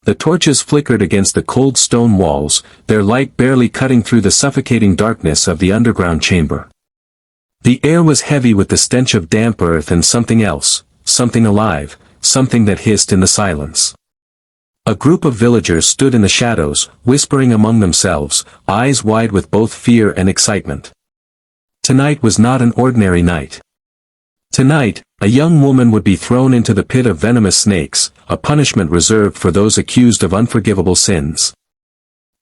The torches flickered against the cold stone walls, their light barely cutting through the suffocating darkness of the underground chamber. The air was heavy with the stench of damp earth and something else, something alive, something that hissed in the silence. A group of villagers stood in the shadows, whispering among themselves, eyes wide with both fear and excitement. Tonight was not an ordinary night. Tonight, a young woman would be thrown into the pit of venomous snakes, a punishment reserved for those accused of unforgivable sins.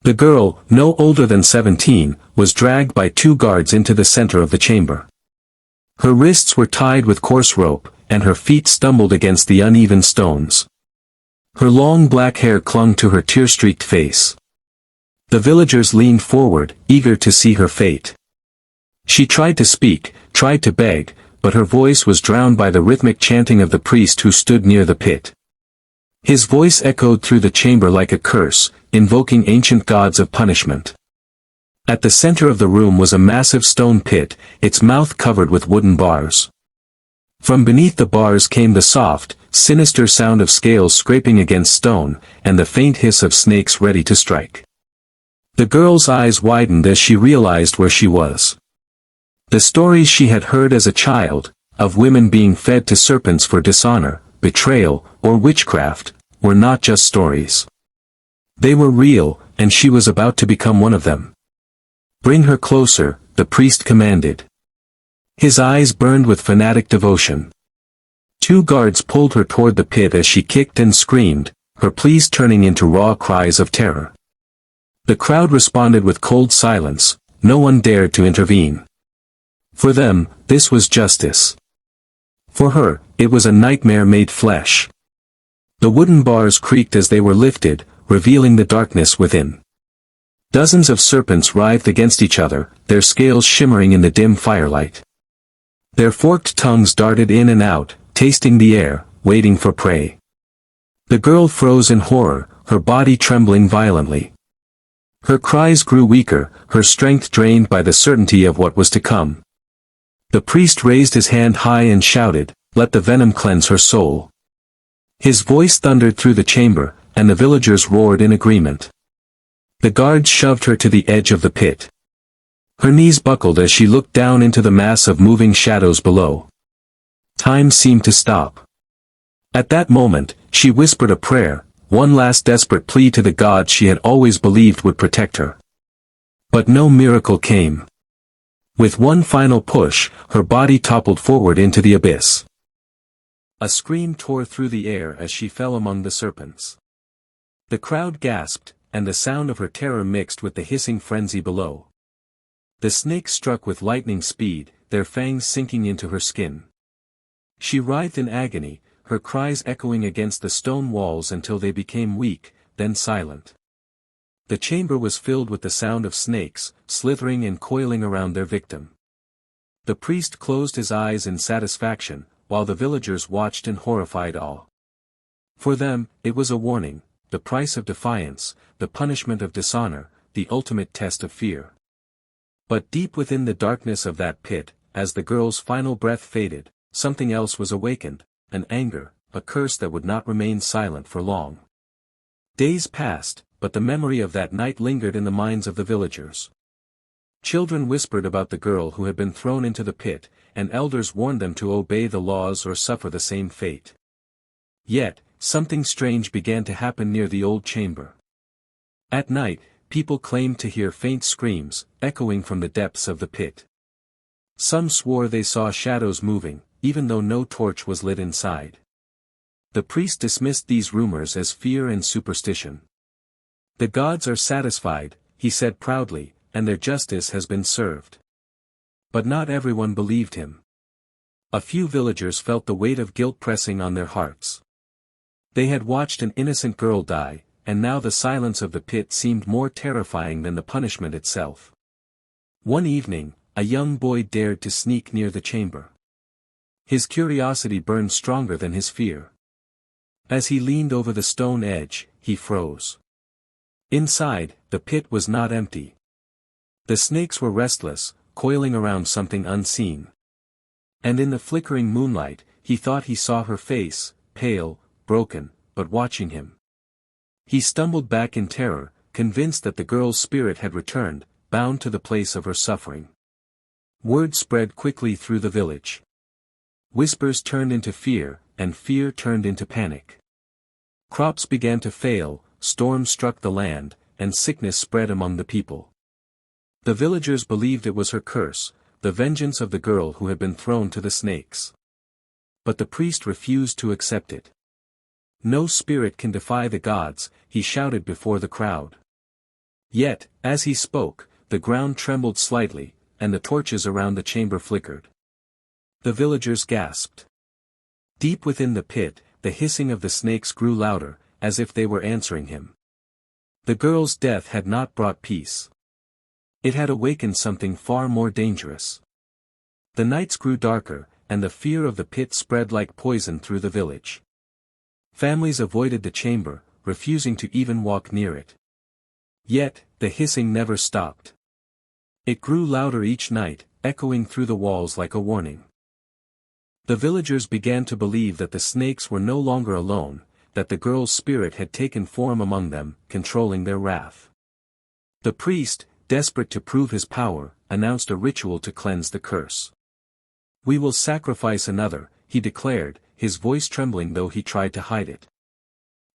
The girl, no older than 17, was dragged by 2 guards into the center of the chamber. Her wrists were tied with coarse rope, and her feet stumbled against the uneven stones. Her long black hair clung to her tear-streaked face. The villagers leaned forward, eager to see her fate. She tried to speak, tried to beg, but her voice was drowned by the rhythmic chanting of the priest who stood near the pit. His voice echoed through the chamber like a curse, invoking ancient gods of punishment. At the center of the room was a massive stone pit, its mouth covered with wooden bars. From beneath the bars came the soft, sinister sound of scales scraping against stone, and the faint hiss of snakes ready to strike. The girl's eyes widened as she realized where she was. The stories she had heard as a child, of women being fed to serpents for dishonor, betrayal, or witchcraft, were not just stories. They were real, and she was about to become one of them. "Bring her closer," the priest commanded. His eyes burned with fanatic devotion. 2 guards pulled her toward the pit as she kicked and screamed, her pleas turning into raw cries of terror. The crowd responded with cold silence, no one dared to intervene. For them, this was justice. For her, it was a nightmare made flesh. The wooden bars creaked as they were lifted, revealing the darkness within. Dozens of serpents writhed against each other, their scales shimmering in the dim firelight. Their forked tongues darted in and out, tasting the air, waiting for prey. The girl froze in horror, her body trembling violently. Her cries grew weaker, her strength drained by the certainty of what was to come. The priest raised his hand high and shouted, "Let the venom cleanse her soul." His voice thundered through the chamber, and the villagers roared in agreement. The guards shoved her to the edge of the pit. Her knees buckled as she looked down into the mass of moving shadows below. Time seemed to stop. At that moment, she whispered a prayer, one last desperate plea to the God she had always believed would protect her. But no miracle came. With one final push, her body toppled forward into the abyss. A scream tore through the air as she fell among the serpents. The crowd gasped, and the sound of her terror mixed with the hissing frenzy below. The snakes struck with lightning speed, their fangs sinking into her skin. She writhed in agony, her cries echoing against the stone walls until they became weak, then silent. The chamber was filled with the sound of snakes, slithering and coiling around their victim. The priest closed his eyes in satisfaction, while the villagers watched in horrified awe. For them, it was a warning, the price of defiance, the punishment of dishonor, the ultimate test of fear. But deep within the darkness of that pit, as the girl's final breath faded, something else was awakened, an anger, a curse that would not remain silent for long. Days passed, but the memory of that night lingered in the minds of the villagers. Children whispered about the girl who had been thrown into the pit, and elders warned them to obey the laws or suffer the same fate. Yet, something strange began to happen near the old chamber. At night, people claimed to hear faint screams, echoing from the depths of the pit. Some swore they saw shadows moving, even though no torch was lit inside. The priest dismissed these rumors as fear and superstition. "The gods are satisfied," he said proudly, "and their justice has been served." But not everyone believed him. A few villagers felt the weight of guilt pressing on their hearts. They had watched an innocent girl die, and now the silence of the pit seemed more terrifying than the punishment itself. One evening, a young boy dared to sneak near the chamber. His curiosity burned stronger than his fear. As he leaned over the stone edge, he froze. Inside, the pit was not empty. The snakes were restless, coiling around something unseen. And in the flickering moonlight, he thought he saw her face, pale, broken, but watching him. He stumbled back in terror, convinced that the girl's spirit had returned, bound to the place of her suffering. Word spread quickly through the village. Whispers turned into fear, and fear turned into panic. Crops began to fail, storms struck the land, and sickness spread among the people. The villagers believed it was her curse, the vengeance of the girl who had been thrown to the snakes. But the priest refused to accept it. No spirit can defy the gods, he shouted before the crowd. Yet, as he spoke, the ground trembled slightly, and the torches around the chamber flickered. The villagers gasped. Deep within the pit, the hissing of the snakes grew louder, as if they were answering him. The girl's death had not brought peace. It had awakened something far more dangerous. The nights grew darker, and the fear of the pit spread like poison through the village. Families avoided the chamber, refusing to even walk near it. Yet, the hissing never stopped. It grew louder each night, echoing through the walls like a warning. The villagers began to believe that the snakes were no longer alone, that the girl's spirit had taken form among them, controlling their wrath. The priest, desperate to prove his power, announced a ritual to cleanse the curse. "We will sacrifice another," he declared, his voice trembling though he tried to hide it.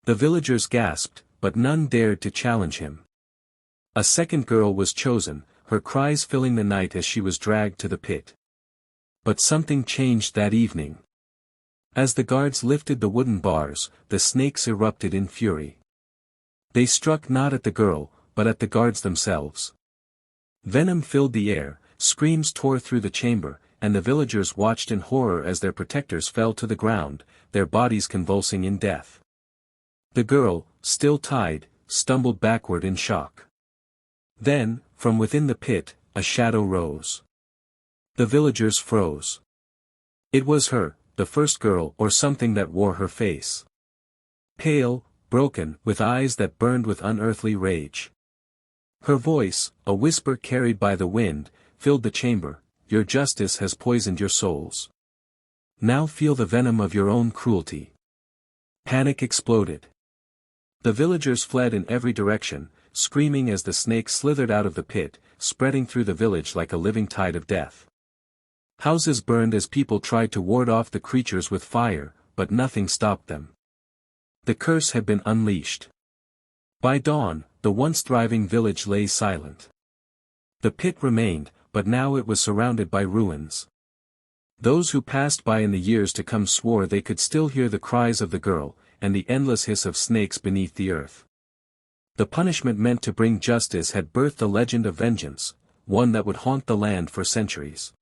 The villagers gasped, but none dared to challenge him. A second girl was chosen, her cries filling the night as she was dragged to the pit. But something changed that evening. As the guards lifted the wooden bars, the snakes erupted in fury. They struck not at the girl, but at the guards themselves. Venom filled the air, screams tore through the chamber, and the villagers watched in horror as their protectors fell to the ground, their bodies convulsing in death. The girl, still tied, stumbled backward in shock. Then, from within the pit, a shadow rose. The villagers froze. It was her, the first girl, or something that wore her face. Pale, broken, with eyes that burned with unearthly rage. Her voice, a whisper carried by the wind, filled the chamber. "Your justice has poisoned your souls. Now feel the venom of your own cruelty." Panic exploded. The villagers fled in every direction, screaming as the snakes slithered out of the pit, spreading through the village like a living tide of death. Houses burned as people tried to ward off the creatures with fire, but nothing stopped them. The curse had been unleashed. By dawn, the once thriving village lay silent. The pit remained, but now it was surrounded by ruins. Those who passed by in the years to come swore they could still hear the cries of the girl, and the endless hiss of snakes beneath the earth. The punishment meant to bring justice had birthed a legend of vengeance, one that would haunt the land for centuries.